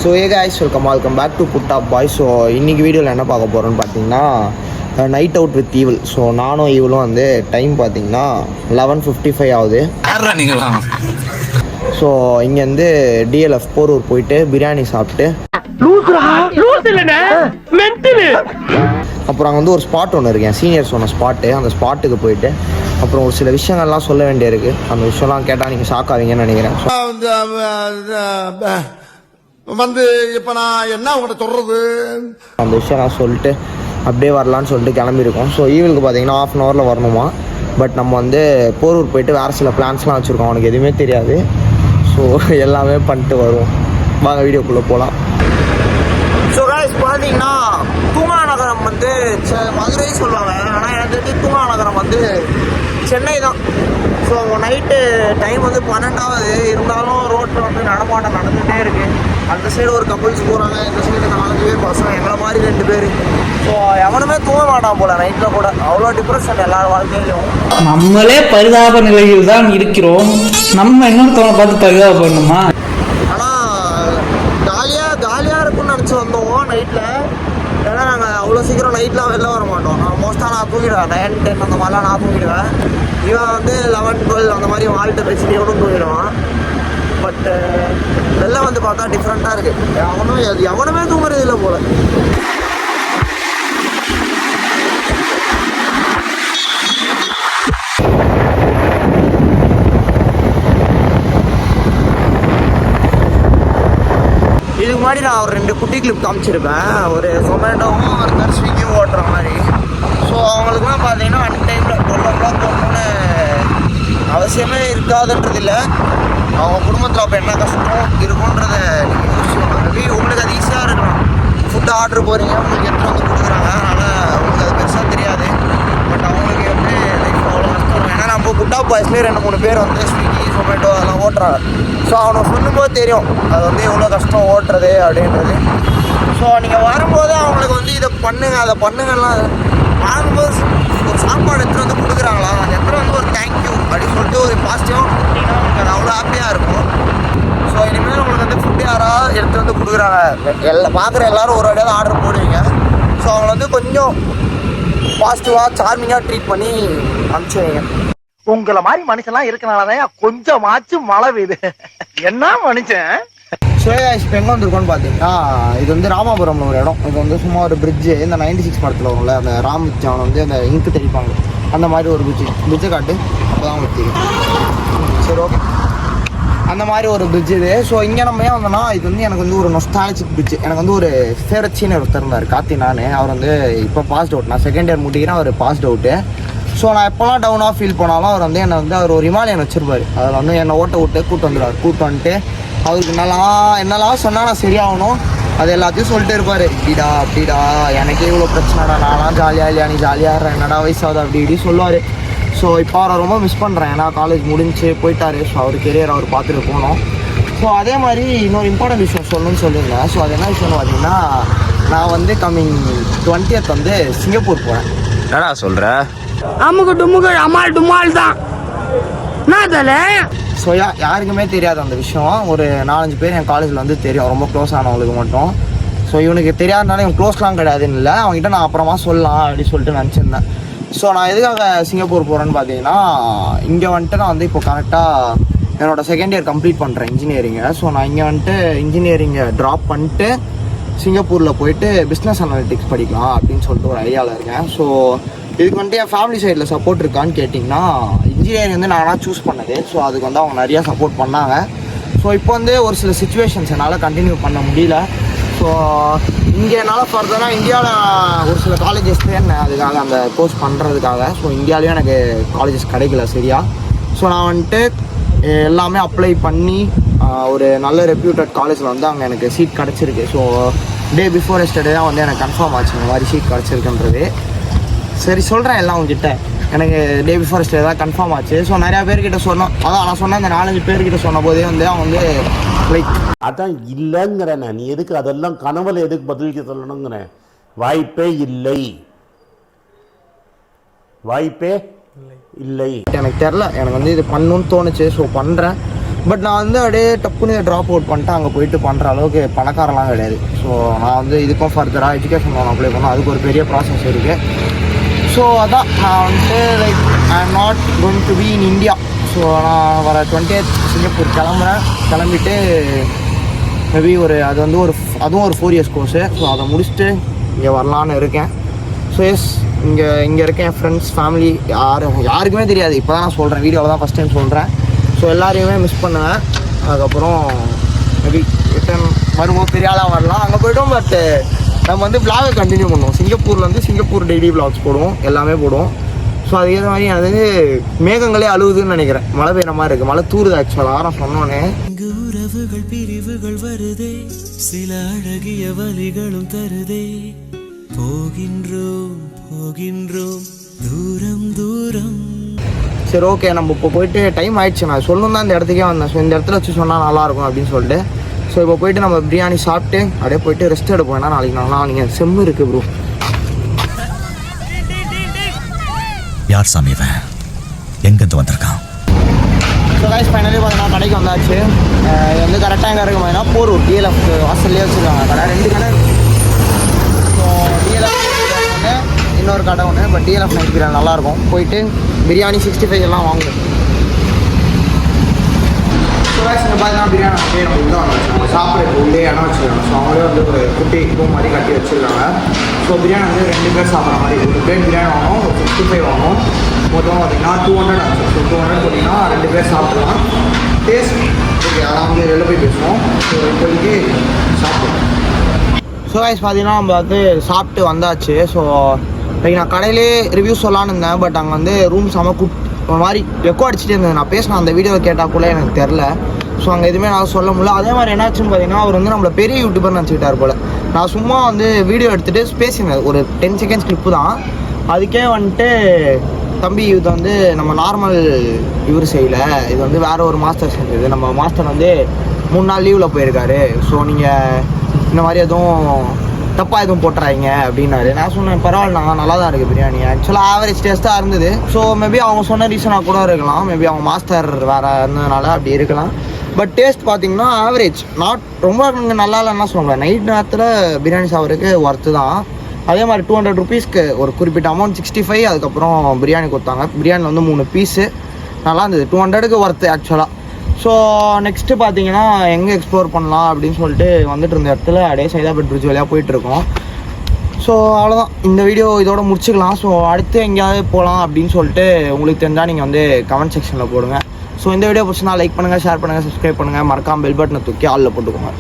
So guys, welcome back to Put Up Boys. So இன்றைக்கி வீடியோவில் என்ன பார்க்க போகிறோன்னு பார்த்தீங்கன்னா night out with evil. So நானும் ஈவிலும் வந்து டைம் பார்த்தீங்கன்னா 11:55 ஆகுது. ஸோ இங்கேருந்து டிஎல்எஃப் போரூர் போயிட்டு பிரியாணி சாப்பிட்டு அப்புறம் அங்கே வந்து ஒரு ஸ்பாட் ஒன்று இருக்கேன், சீனியர் சொன்ன ஸ்பாட்டு. அந்த ஸ்பாட்டுக்கு போயிட்டு அப்புறம் ஒரு சில விஷயங்கள்லாம் சொல்ல வேண்டியிருக்கு. அந்த விஷயம்லாம் கேட்டால் நீங்கள் ஷாக் ஆவீங்கன்னு நினைக்கிறேன். வந்து இப்போ நான் என்ன உங்கள்கிட்ட சொல்கிறது, அந்த விஷயம் நான் சொல்லிட்டு அப்படியே வரலான்னு சொல்லிட்டு கிளம்பியிருக்கோம். ஸோ ஈவிலுக்கு பார்த்தீங்கன்னா 1/2 hourல வரணுமா. பட் நம்ம வந்து போரூர் போயிட்டு வேறு சில பிளான்ஸ்லாம் வச்சுருக்கோம், அவனுக்கு எதுவுமே தெரியாது. ஸோ எல்லாமே பண்ணிட்டு வருவோம். வாங்க வீடியோக்குள்ளே போகலாம். ஸோ காய்ஸ் பார்த்தீங்கன்னா தூங்கா நகரம் வந்து மதுரை சொல்லுவாங்க, ஆனால் எனக்கு தெரிஞ்சு தூங்கா நகரம் வந்து சென்னை தான். ஸோ நைட்டு டைம் வந்து 12 இருந்தாலும் ரோட்டில் வந்து நடமாட்டம் நடந்துகிட்டே இருக்குது. அந்த சைடு ஒரு கப்புள்ஸ் போகிறாங்க, இந்த சைடு 4 பேர் பசங்க, எங்களை மாதிரி 2 பேர். ஸோ எவனுமே தூங்க மாட்டான் போல் நைட்டில் கூட. அவ்வளோ டிப்ரெஷன் எல்லாரும் வாழ்க்கையிலும். நம்மளே பரிதாப நிலையில் தான் இருக்கிறோம், நம்ம இன்னொருத்தவங்களை பார்த்து பரிதாபப்படணுமா? ஆனால் ஜாலியாக இருக்கும்னு நினச்சி வந்தோம் நைட்டில். ஏன்னா நாங்கள் அவ்வளோ சீக்கிரம் நைட்லாம் வெளில வர மாட்டோம். மோஸ்ட்டாக நான் தூங்கிடுவேன், 9, 10 அந்த மாதிரிலாம் நான் தூங்கிடுவேன். இவன் வந்து 11, 12 அந்த மாதிரி வாழ்க்கை பேசிட்டு எவனும் தூங்கிடுவான். பட்டு வெளில வந்து பார்த்தா டிஃப்ரெண்ட்டாக இருக்குது. எவனுமே தூங்குறது இல்லை போல். இதுக்கு முன்னாடி நான் ஒரு 2 குட்டி கிளிப் காமிச்சிருப்பேன். ஒரு சொமேட்டோவும் ஒருத்தர் ஸ்விக்கியும் ஓட்டுற மாதிரி. ஸோ அவங்களுக்குலாம் பார்த்தீங்கன்னா அன் டைமில் 12 o'clock போகணுன்னு அவசியமே இருக்காதுன்றது இல்லை. அவங்க குடும்பத்தில் அப்போ என்ன கஷ்டம் இருக்குன்றதை நீங்கள் உங்களுக்கு அது ஈஸியாக இருக்கலாம். ஃபுட்டு ஆர்டர் போகிறீங்க, உங்களுக்கு எடுத்துகிட்டு வந்து கொடுக்குறாங்க, அதனால் உங்களுக்கு அது பெருசாக தெரியாது. பட் அவங்களுக்கு எப்படி லைஃப் அவ்வளோ கஷ்டம் இருக்கும். ஏன்னா நம்ம புட்டா பாய்ஸ்லேயே 2-3 பேர் வந்து ஸ்விக்கி சொமேட்டோ அதெல்லாம் ஓட்டுறாங்க. ஸோ அவனை சொல்லும்போது தெரியும் அது வந்து எவ்வளோ கஷ்டம் ஓட்டுறது அப்படின்றது. ஸோ நீங்கள் வரும்போது அவங்களுக்கு வந்து இதை பண்ணுங்க அதை பண்ணுங்கலாம் வாங்கும்போது ஒரு சாப்பாடு எடுத்துகிட்டு வந்து கொடுக்குறாங்களா, அந்த இடத்துல வந்து ஒரு தேங்க்யூ அப்படின்னு சொல்லிட்டு ஒரு பாசிட்டிவாக கொடுத்தீங்கன்னா உங்களுக்கு அது அவ்வளோ ஹாப்பியாக இருக்கும். ஸோ இனிமேல் உங்களுக்கு வந்து ஃபுட்டு யாராவது எடுத்துகிட்டு வந்து கொடுக்குறாங்க, பார்க்குற எல்லோரும் ஒரு வழியாக ஆர்டர் போடுவீங்க. ஸோ அவங்கள வந்து கொஞ்சம் பாசிட்டிவாக சார்மிங்காக ட்ரீட் பண்ணி அனுப்பிச்சுவீங்க. உங்களை மாதிரி மனுஷன்லாம் இருக்கனாலதான் கொஞ்சமாச்சும் மழை பெய்யுது. என்ன மனுஷன். இப்போ எங்கே வந்திருக்கோன்னு பார்த்தீங்கன்னா இது வந்து ராமாபுரம்னு ஒரு இடம். இது வந்து சும்மா ஒரு பிரிட்ஜு, இந்த 96 படத்தில் வரும்ல, அந்த ராம்ஜான் வந்து அந்த இங்கு தெளிப்பாங்க, அந்த மாதிரி ஒரு பிரிட்ஜை காட்டு, அப்போ தான் உங்களுக்கு தெரியும். சரி, ஓகே, அந்த மாதிரி ஒரு பிரிட்ஜ் இது. ஸோ இங்கே நம்ம ஏன் வந்தோம்னா இது வந்து எனக்கு வந்து ஒரு நொஸ்டாலஜிக் பிரிட்ஜ். எனக்கு வந்து ஒரு ஃபேவரட் சீனியர் ஒருத்தர் இருந்தார், கார்த்தி. அவர் வந்து இப்போ பாஸ்ட் அவுட், நான் செகண்ட் இயர் முடிக்கிறேன், அவர் பாஸ்ட் அவுட்டு. ஸோ நான் எப்போல்லாம் டவுனாக ஃபீல் பண்ணாலும் அவர் வந்து என்னை வந்து அவர் ஒரு ஹிமாலயன் வச்சுருப்பார். அதில் வந்து என்னை ஓட்ட விட்டு கூப்பிட்டு வந்துடுவார். கூப்பிட்டு வந்துட்டு அவருக்கு என்னெல்லாம் சொன்னால் நான் சரியாகணும் அது எல்லாத்தையும் சொல்லிட்டு இருப்பார். இப்படிடா அப்படிடா, எனக்கே இவ்வளோ பிரச்சனைடா, நான்லாம் ஜாலியாக இல்லையா, நீ ஜாலியாக இருற, என்னடா வயசாகுது அப்படி இப்படி சொல்லுவார். ஸோ இப்போ அவரை ரொம்ப மிஸ் பண்ணுறேன், ஏன்னா காலேஜ் முடிஞ்சு போயிட்டார். ஸோ அவர் கெரியர் அவர் பார்த்துட்டு போகணும். ஸோ அதே மாதிரி இன்னொரு இம்பார்ட்டன்ட் விஷயம் சொல்லணும்னு சொல்லியிருந்தேன். ஸோ அது என்ன விஷயம்னு பார்த்தீங்கன்னா நான் வந்து கம்மிங் 20th வந்து சிங்கப்பூர் போகிறேன். என்னடா சொல்கிற? அமுக்கு டுமுக்கு அமால் டுமால் தான். ஸோ யாருக்குமே தெரியாது அந்த விஷயம். ஒரு 4-5 பேர் என் காலேஜில் வந்து தெரியும், ரொம்ப க்ளோஸ் ஆனவங்களுக்கு மட்டும். ஸோ இவனுக்கு தெரியாதனால இவன் க்ளோஸ்லாம் கிடையாதுன்னு இல்லை, அவங்ககிட்ட நான் அப்புறமா சொல்லலாம் அப்படின்னு சொல்லிட்டு நினச்சிருந்தேன். ஸோ நான் எதுக்காக சிங்கப்பூர் போகிறேன்னு பார்த்தீங்கன்னா இங்கே வந்துட்டு நான் வந்து இப்போ கரெக்டாக என்னோடய செகண்ட் இயர் கம்ப்ளீட் பண்ணுறேன் இன்ஜினியரிங்கை. ஸோ நான் இங்கே வந்துட்டு இன்ஜினியரிங்கை ட்ராப் பண்ணிட்டு சிங்கப்பூரில் போயிட்டு பிஸ்னஸ் அனாலிட்டிக்ஸ் படிக்கலாம் அப்படின்னு சொல்லிட்டு ஒரு ஐடியாவில் இருக்கேன். ஸோ இதுக்கு வந்துட்டு என் ஃபேமிலி சைடில் சப்போர்ட் இருக்கான்னு கேட்டிங்கன்னா இன்ஜினியரிங் வந்து நானாக சூஸ் பண்ணது. ஸோ அதுக்கு வந்து அவங்க நிறையா சப்போர்ட் பண்ணாங்க. ஸோ இப்போ வந்து ஒரு சில சுச்சுவேஷன்ஸ் என்னால் கண்டினியூ பண்ண முடியல. ஸோ இங்கே என்னால் ஃபர்தராக இந்தியாவில் ஒரு சில காலேஜஸ் தேடினேன் அதுக்காக, அந்த கோர்ஸ் பண்ணுறதுக்காக. ஸோ இந்தியாவிலேயும் எனக்கு காலேஜஸ் கிடைக்கல சரியா. ஸோ நான் வந்துட்டு எல்லாமே அப்ளை பண்ணி ஒரு நல்ல ரெப்யூட்டட் காலேஜில் வந்து அங்கே எனக்கு சீட் கிடச்சிருக்கு. ஸோ டே பிஃபோர் எஸ்டர்டே தான் வந்து எனக்கு கன்ஃபார்ம் ஆச்சு இந்த மாதிரி சீட் கிடச்சிருக்குன்றது. சரி சொல்கிறேன் எல்லாம் உங்ககிட்ட, எனக்கு டே பிஃபோர் எஸ்டர்டே தான் கன்ஃபார்ம் ஆச்சு. ஸோ நிறையா பேர்கிட்ட சொன்னோம், அதான் நான் சொன்னேன், இந்த 4-5 பேர்கிட்ட சொன்ன போதே வந்து அவங்க வந்து லைக் அதான் இல்லைங்கிறேன். நீ எதுக்கு அதெல்லாம் கனவுல எதுக்கு பதிலுக்கு சொல்லணுங்கிறேன். வாய்ப்பே இல்லை, வாய்ப்பே இல்லை. எனக்கு தெரில, எனக்கு வந்து இது பண்ணணும்னு தோணுச்சு. ஸோ பண்ணுறேன். பட் நான் வந்து அப்படியே டப்புன்னு ட்ராப் அவுட் பண்ணிட்டு அங்கே போயிட்டு பண்ணுற அளவுக்கு பணக்காரெல்லாம் கிடையாது. ஸோ நான் வந்து இதுக்கும் ஃபர்தராக எஜுகேஷன் லோன் அப்ளை பண்ணோம், அதுக்கு ஒரு பெரிய ப்ராசஸ் இருக்குது. ஸோ அதான் நான் வந்துட்டு like I am not going to be in India. So நான் வர 20th சிங்கப்பூர் கிளம்பிட்டு மேபி அது வந்து அதுவும் ஒரு 4 years கோர்ஸு. ஸோ அதை முடிச்சுட்டு இங்கே வரலான்னு இருக்கேன். ஸோ எஸ் இங்கே இருக்கேன். என் ஃப்ரெண்ட்ஸ் ஃபேமிலி யாருக்குமே தெரியாது, இப்போ தான் நான் சொல்கிறேன், வீடியோவில் தான் ஃபஸ்ட் டைம் சொல்கிறேன். ஸோ எல்லாரையுமே மிஸ் பண்ணுவேன். அதுக்கப்புறம் மேபி ரிட்டன் வருவோம், பெரிய ஆளாக வரலாம், அங்கே போய்ட்டோம். பட் நம்ம வந்து vlog கண்டினியூ பண்ணுவோம். சிங்கப்பூரில் வந்து சிங்கப்பூர் டெய்லி vlogs போடுவோம், எல்லாமே போடுவோம். ஸோ அதே மாதிரி அது மேகங்களே அழுகுதுன்னு நினைக்கிறேன், மழை பெய்கிற மாதிரி இருக்குது, மழை தூருது ஆக்சுவலாக. நான் சொன்னோன்னே உறவுகள் பிரிவுகள் வருதே, சில அழகிய வலிகளும் தருதே, போகின்றோம் போகின்றோம் தூரம் தூரம். சரி ஓகே, நம்ம இப்போ போயிட்டு டைம் ஆயிடுச்சு. நான் சொல்லணும் தான் இந்த இடத்துக்கே வந்தேன். ஸோ இந்த இடத்துல வச்சு சொன்னால் நல்லாயிருக்கும் அப்படின்னு சொல்லிட்டு. ஸோ இப்போ போயிட்டு நம்ம பிரியாணி சாப்பிட்டு அப்படியே போயிட்டு ரெஸ்ட் எடுப்போம். ஏன்னா நாளைக்கு செம்மு இருக்குது ப்ரோ. யார் சாமி இவன், எங்கேருந்து வந்திருக்கான்? ஸோ கைஸ் ஃபைனலி பார்த்தீங்கன்னா கடைக்கு வந்தாச்சு. இது வந்து கரெக்டாக எங்கே இருக்கும் பார்த்தீங்கன்னா போரூர் டிஎல்எஃப் வாசல்லே வச்சுருக்காங்க கடை, 2 கடை இருக்குது. ஸோ டிஎல்எஃப் ஒன்று, இன்னொரு கடை ஒன்று. பட் டிஎல்எஃப் நைட் பிரியாணி நல்லாயிருக்கும். போயிட்டு பிரியாணி 65 எல்லாம் வாங்குவோம். ஸோ கைஸ் இங்கே பார்த்தீங்கன்னா பிரியாணி அப்படியே நம்ம உள்ளே நம்ம சாப்பிட்றதுக்கு உள்ளே இடம் வச்சுருக்காங்க. ஸோ அவங்களே வந்து ஒரு குட்டி ரூம் மாதிரி கட்டி வச்சுருக்காங்க. ஸோ பிரியாணி வந்து 2 பேர் சாப்பிட்ற மாதிரி ஒரு பிளேட் பிரியாணி வாங்கணும், ஒரு 65 வாங்கணும். மொத்தமாக பார்த்தீங்கன்னா 200 ஆச்சு. ஸோ 200 பார்த்தீங்கன்னா 2 பேர் சாப்பிடலாம். டேஸ்ட் ஓகே, அதெல்லாம் வந்து வெளில போய் பேசுவோம். ஸோ இப்போதைக்கு சாப்பிடுவோம். ஸோ கைஸ் பார்த்தீங்கன்னா நம்ம வந்து சாப்பிட்டு வந்தாச்சு. ஸோ இப்போ நான் கடையிலே ரிவ்யூ சொல்லலான்னு இருந்தேன். பட் அங்கே வந்து ரூம் செம ஒரு மாதிரி எக்கோ அடிச்சுட்டே இருந்தது. நான் பேசின அந்த வீடியோவை கேட்டால் கூட எனக்கு தெரில. ஸோ அங்கே எதுவுமே நான் சொல்ல முடியல. அதே மாதிரி என்னாச்சுன்னு பார்த்தீங்கன்னா அவர் வந்து நம்மளை பெரிய யூடியூபர் நினச்சிக்கிட்டார் போல். நான் சும்மா வந்து வீடியோ எடுத்துகிட்டு பேசினேன், ஒரு 10 seconds கிளிப்பு தான். அதுக்கே வந்துட்டு தம்பி இது வந்து நம்ம நார்மல் இவர் செய்யலை, இது வந்து வேறு ஒரு மாஸ்டர் செஞ்சது, நம்ம மாஸ்டர் வந்து 3 நாள் லீவில் போயிருக்காரு. ஸோ நீங்கள் இந்த மாதிரி எதுவும் தப்பாக எதுவும் போட்டுறாங்க அப்படின்னாரு. நான் சொன்னேன் பரவாயில்ல, நல்லா தான் இருக்குது பிரியாணி. ஆக்சுவலாக ஆவரேஜ் டேஸ்ட்டாக இருந்தது. ஸோ மேபி அவங்க சொன்ன ரீசனாக கூட இருக்கலாம், மேபி அவங்க மாஸ்டர் வேறு இருந்ததுனால அப்படி இருக்கலாம். பட் டேஸ்ட் பார்த்தீங்கன்னா ஆவரேஜ், நாட் ரொம்ப நல்லா இல்லைன்னா சொல்லுவாங்க. நைட் நேரத்தில் பிரியாணி சாப்பிட்றதுக்கு ஒர்த்து தான். அதே மாதிரி 200 rupeesக்கு ஒரு குறிப்பிட்ட அமௌண்ட் 65, அதுக்கப்புறம் பிரியாணி கொடுத்தாங்க. பிரியாணியில் வந்து 3 பீஸு நல்லா இருந்தது. 200க்கு ஒர்த்து ஆக்சுவலாக. ஸோ நெக்ஸ்ட்டு பார்த்தீங்கன்னா எங்கே எக்ஸ்ப்ளோர் பண்ணலாம் அப்படின்னு சொல்லிட்டு வந்துட்டு இருந்த இடத்துல அப்படியே சைதாபேட் பிரிட்ஜ் வழியாக போயிட்டுருக்கோம். ஸோ அவ்வளோதான், இந்த வீடியோ இதோட முடிச்சுக்கலாம். ஸோ அடுத்து எங்கேயாவது போகலாம் அப்படின்னு சொல்லிட்டு உங்களுக்கு தெரிஞ்சால் நீங்கள் வந்து கமெண்ட் செக்ஷனில் போடுங்க. ஸோ இந்த வீடியோ பிடிச்சினா லைக் பண்ணுங்கள், ஷேர் பண்ணுங்கள், சப்ஸ்கிரைப் பண்ணுங்கள், மறக்காமல் பெல் பட்டனை தூக்கி ஆளில் போட்டுக்கோங்க.